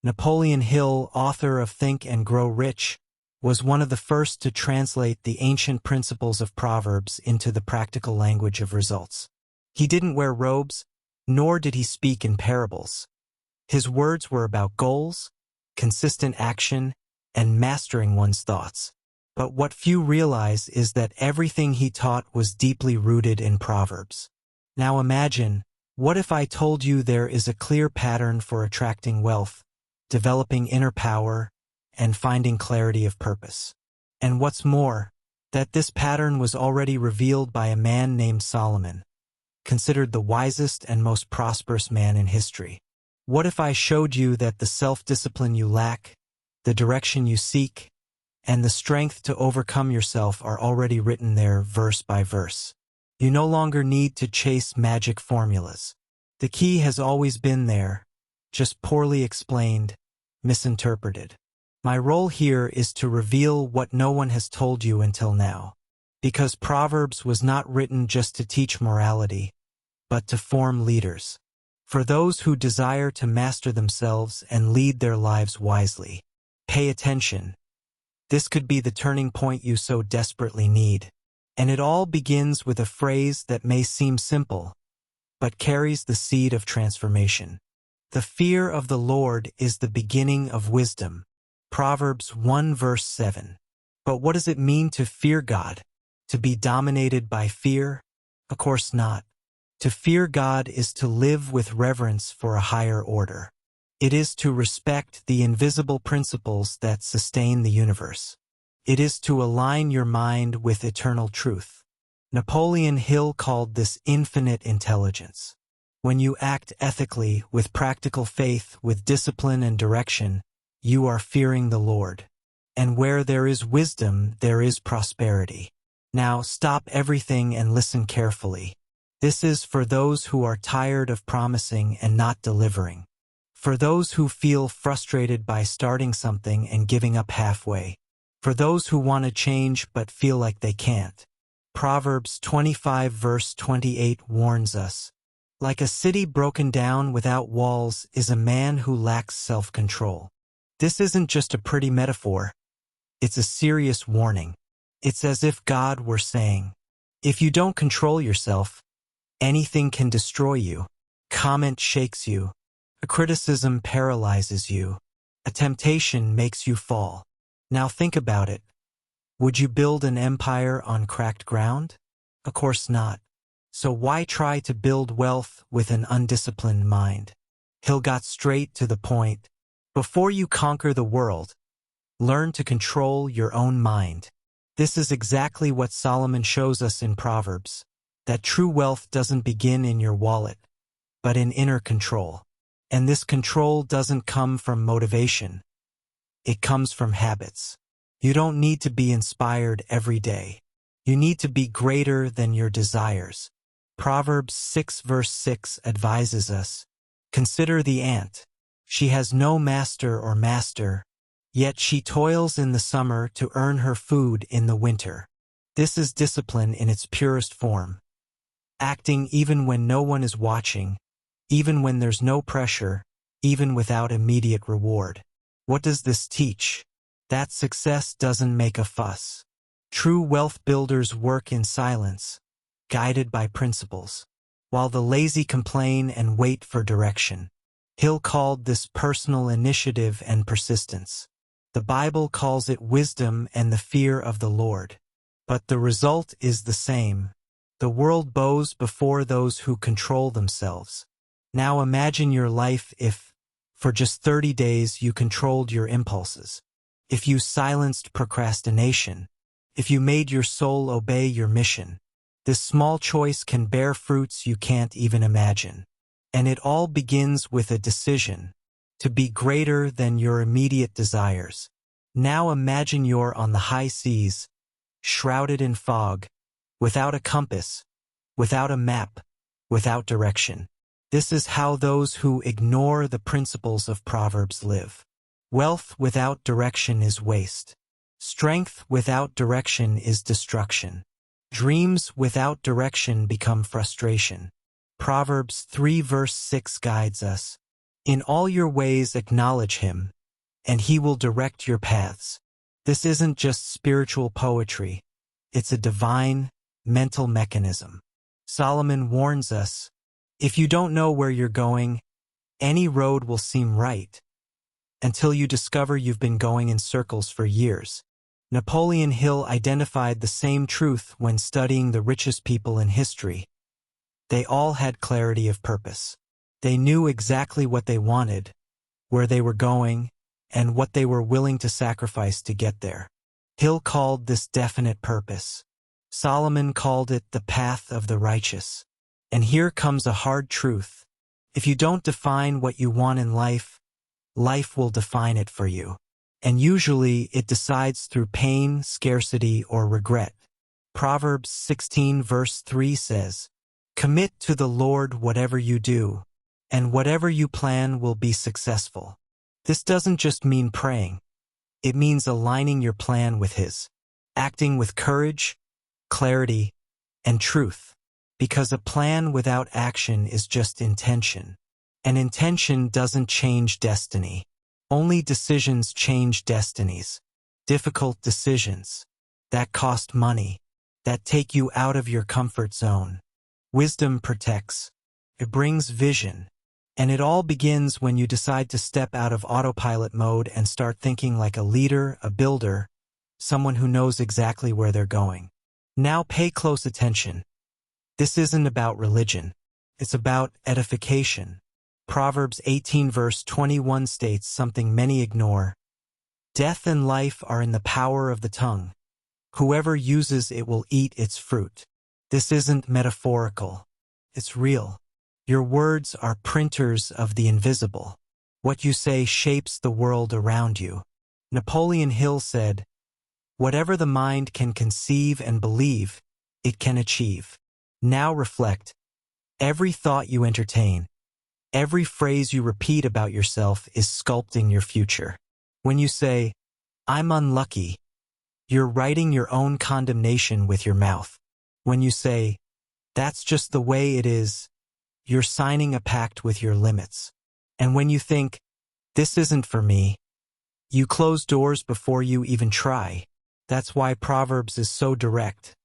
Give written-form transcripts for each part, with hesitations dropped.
Napoleon Hill, author of Think and Grow Rich, was one of the first to translate the ancient principles of Proverbs into the practical language of results. He didn't wear robes, nor did he speak in parables. His words were about goals, consistent action, and mastering one's thoughts. But what few realize is that everything he taught was deeply rooted in Proverbs. Now imagine, what if I told you there is a clear pattern for attracting wealth, developing inner power, and finding clarity of purpose? And what's more, that this pattern was already revealed by a man named Solomon, considered the wisest and most prosperous man in history. What if I showed you that the self-discipline you lack, the direction you seek, and the strength to overcome yourself are already written there verse by verse? You no longer need to chase magic formulas. The key has always been there, just poorly explained, misinterpreted. My role here is to reveal what no one has told you until now, because Proverbs was not written just to teach morality, but to form leaders. For those who desire to master themselves and lead their lives wisely. Pay attention. This could be the turning point you so desperately need. And it all begins with a phrase that may seem simple, but carries the seed of transformation. The fear of the Lord is the beginning of wisdom. Proverbs 1 verse 7. But what does it mean to fear God? To be dominated by fear? Of course not. To fear God is to live with reverence for a higher order. It is to respect the invisible principles that sustain the universe. It is to align your mind with eternal truth. Napoleon Hill called this infinite intelligence. When you act ethically, with practical faith, with discipline and direction, you are fearing the Lord. And where there is wisdom, there is prosperity. Now stop everything and listen carefully. This is for those who are tired of promising and not delivering. For those who feel frustrated by starting something and giving up halfway. For those who want to change but feel like they can't. Proverbs 25 verse 28 warns us. Like a city broken down without walls is a man who lacks self-control. This isn't just a pretty metaphor. It's a serious warning. It's as if God were saying, if you don't control yourself, anything can destroy you. Comment shakes you. A criticism paralyzes you. A temptation makes you fall. Now think about it. Would you build an empire on cracked ground? Of course not. So why try to build wealth with an undisciplined mind? Hill got straight to the point. Before you conquer the world, learn to control your own mind. This is exactly what Solomon shows us in Proverbs, that true wealth doesn't begin in your wallet, but in inner control. And this control doesn't come from motivation. It comes from habits. You don't need to be inspired every day. You need to be greater than your desires. Proverbs 6 verse 6 advises us, consider the ant. She has no master or master, yet she toils in the summer to earn her food in the winter. This is discipline in its purest form. Acting even when no one is watching, even when there's no pressure, even without immediate reward. What does this teach? That success doesn't make a fuss. True wealth builders work in silence, guided by principles, while the lazy complain and wait for direction. Hill called this personal initiative and persistence. The Bible calls it wisdom and the fear of the Lord. But the result is the same. The world bows before those who control themselves. Now imagine your life if, for just 30 days, you controlled your impulses. If you silenced procrastination. If you made your soul obey your mission. This small choice can bear fruits you can't even imagine. And it all begins with a decision to be greater than your immediate desires. Now imagine you're on the high seas, shrouded in fog, without a compass, without a map, without direction. This is how those who ignore the principles of Proverbs live. Wealth without direction is waste. Strength without direction is destruction. Dreams without direction become frustration. Proverbs 3 verse 6 guides us. In all your ways acknowledge him, and he will direct your paths. This isn't just spiritual poetry. It's a divine, mental mechanism. Solomon warns us, if you don't know where you're going, any road will seem right, until you discover you've been going in circles for years. Napoleon Hill identified the same truth when studying the richest people in history. They all had clarity of purpose. They knew exactly what they wanted, where they were going, and what they were willing to sacrifice to get there. Hill called this definite purpose. Solomon called it the path of the righteous. And here comes a hard truth. If you don't define what you want in life, life will define it for you. And usually it decides through pain, scarcity, or regret. Proverbs 16 verse 3 says, "Commit to the Lord whatever you do, and whatever you plan will be successful." This doesn't just mean praying. It means aligning your plan with His, acting with courage, clarity, and truth. Because a plan without action is just intention. And intention doesn't change destiny. Only decisions change destinies. Difficult decisions that cost money, that take you out of your comfort zone. Wisdom protects. It brings vision. And it all begins when you decide to step out of autopilot mode and start thinking like a leader, a builder, someone who knows exactly where they're going. Now pay close attention. This isn't about religion. It's about edification. Proverbs 18 verse 21 states something many ignore. Death and life are in the power of the tongue. Whoever uses it will eat its fruit. This isn't metaphorical. It's real. Your words are printers of the invisible. What you say shapes the world around you. Napoleon Hill said, "Whatever the mind can conceive and believe, it can achieve." Now reflect. Every thought you entertain, every phrase you repeat about yourself is sculpting your future. When you say, "I'm unlucky," you're writing your own condemnation with your mouth. When you say, "That's just the way it is," you're signing a pact with your limits. And when you think, "This isn't for me," you close doors before you even try. That's why Proverbs is so direct.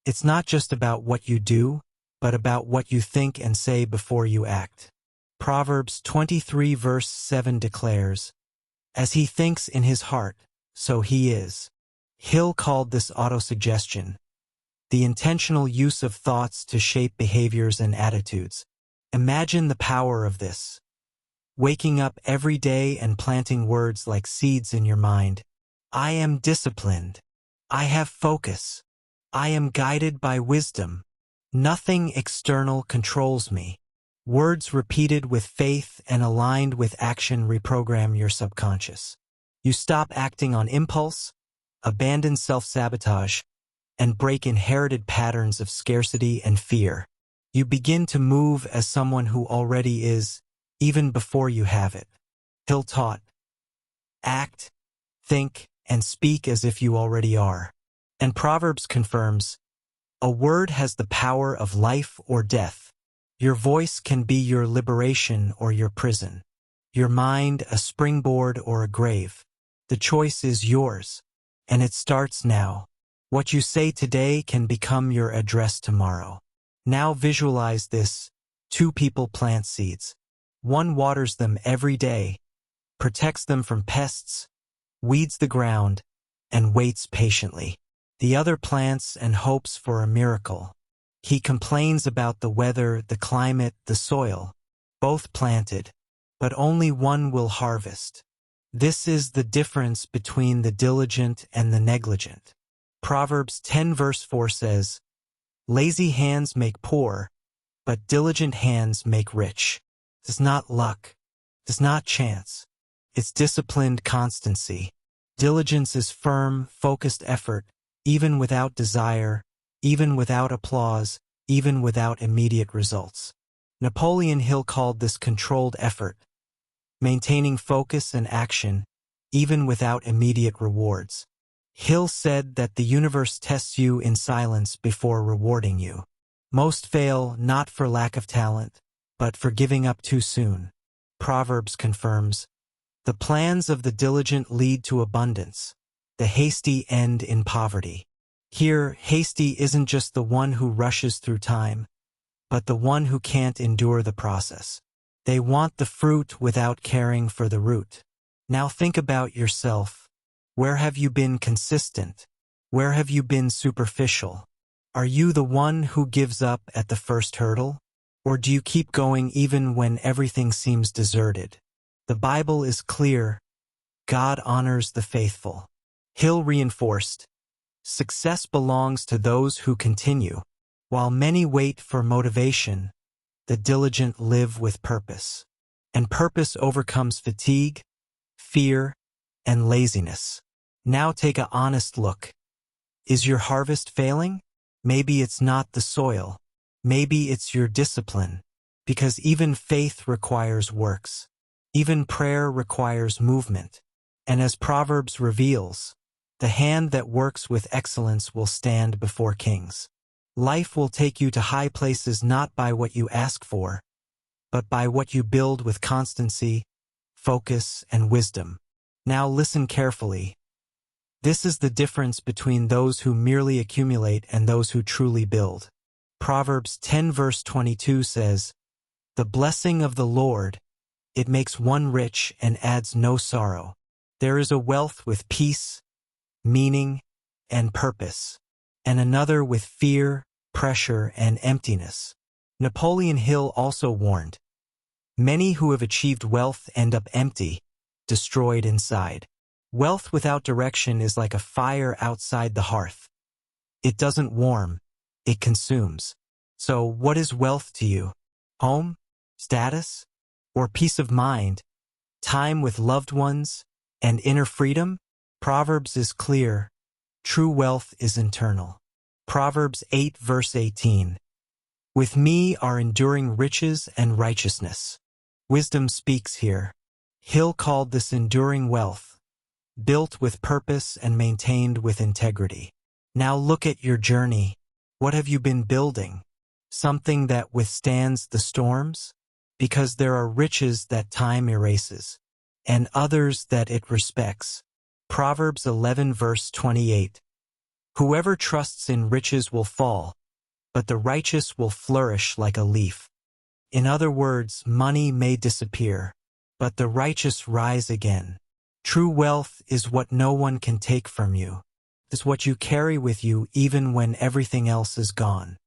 It's not just about what you do, but about what you think and say before you act. Proverbs 23 verse 7 declares, "As he thinks in his heart, so he is." Hill called this autosuggestion, the intentional use of thoughts to shape behaviors and attitudes. Imagine the power of this. Waking up every day and planting words like seeds in your mind. I am disciplined. I have focus. I am guided by wisdom. Nothing external controls me. Words repeated with faith and aligned with action reprogram your subconscious. You stop acting on impulse, abandon self-sabotage, and break inherited patterns of scarcity and fear. You begin to move as someone who already is, even before you have it. Hill taught, act, think, and speak as if you already are. And Proverbs confirms, a word has the power of life or death. Your voice can be your liberation or your prison. Your mind a springboard or a grave. The choice is yours, and it starts now. What you say today can become your address tomorrow. Now visualize this. 2 people plant seeds. One waters them every day, protects them from pests, weeds the ground, and waits patiently. The other plants and hopes for a miracle. He complains about the weather, the climate, the soil. Both planted, but only one will harvest. This is the difference between the diligent and the negligent. Proverbs 10 verse 4 says, "Lazy hands make poor, but diligent hands make rich." It's not luck. It's not chance. It's disciplined constancy. Diligence is firm, focused effort, even without desire, even without applause, even without immediate results. Napoleon Hill called this controlled effort, maintaining focus and action, even without immediate rewards. Hill said that the universe tests you in silence before rewarding you. Most fail not for lack of talent, but for giving up too soon. Proverbs confirms, the plans of the diligent lead to abundance, the hasty end in poverty. Here, hasty isn't just the one who rushes through time, but the one who can't endure the process. They want the fruit without caring for the root. Now think about yourself. Where have you been consistent? Where have you been superficial? Are you the one who gives up at the first hurdle? Or do you keep going even when everything seems deserted? The Bible is clear. God honors the faithful. Hill reinforced, success belongs to those who continue. While many wait for motivation, the diligent live with purpose. And purpose overcomes fatigue, fear, and laziness. Now take an honest look. Is your harvest failing? Maybe it's not the soil. Maybe it's your discipline. Because even faith requires works. Even prayer requires movement. And as Proverbs reveals, the hand that works with excellence will stand before kings. Life will take you to high places not by what you ask for, but by what you build with constancy, focus, and wisdom. Now listen carefully. This is the difference between those who merely accumulate and those who truly build. Proverbs 10 verse 22 says, "The blessing of the Lord, it makes one rich and adds no sorrow." There is a wealth with peace, meaning, and purpose, and another with fear, pressure, and emptiness. Napoleon Hill also warned, "Many who have achieved wealth end up empty, destroyed inside." Wealth without direction is like a fire outside the hearth. It doesn't warm, it consumes. So what is wealth to you? Home? Status? Or peace of mind? Time with loved ones? And inner freedom? Proverbs is clear. True wealth is internal. Proverbs 8 verse 18. "With me are enduring riches and righteousness." Wisdom speaks here. Hill called this enduring wealth, built with purpose and maintained with integrity. Now look at your journey. What have you been building? Something that withstands the storms? Because there are riches that time erases, and others that it respects. Proverbs 11 verse 28. "Whoever trusts in riches will fall, but the righteous will flourish like a leaf." In other words, money may disappear, but the righteous rise again. True wealth is what no one can take from you. It's what you carry with you even when everything else is gone.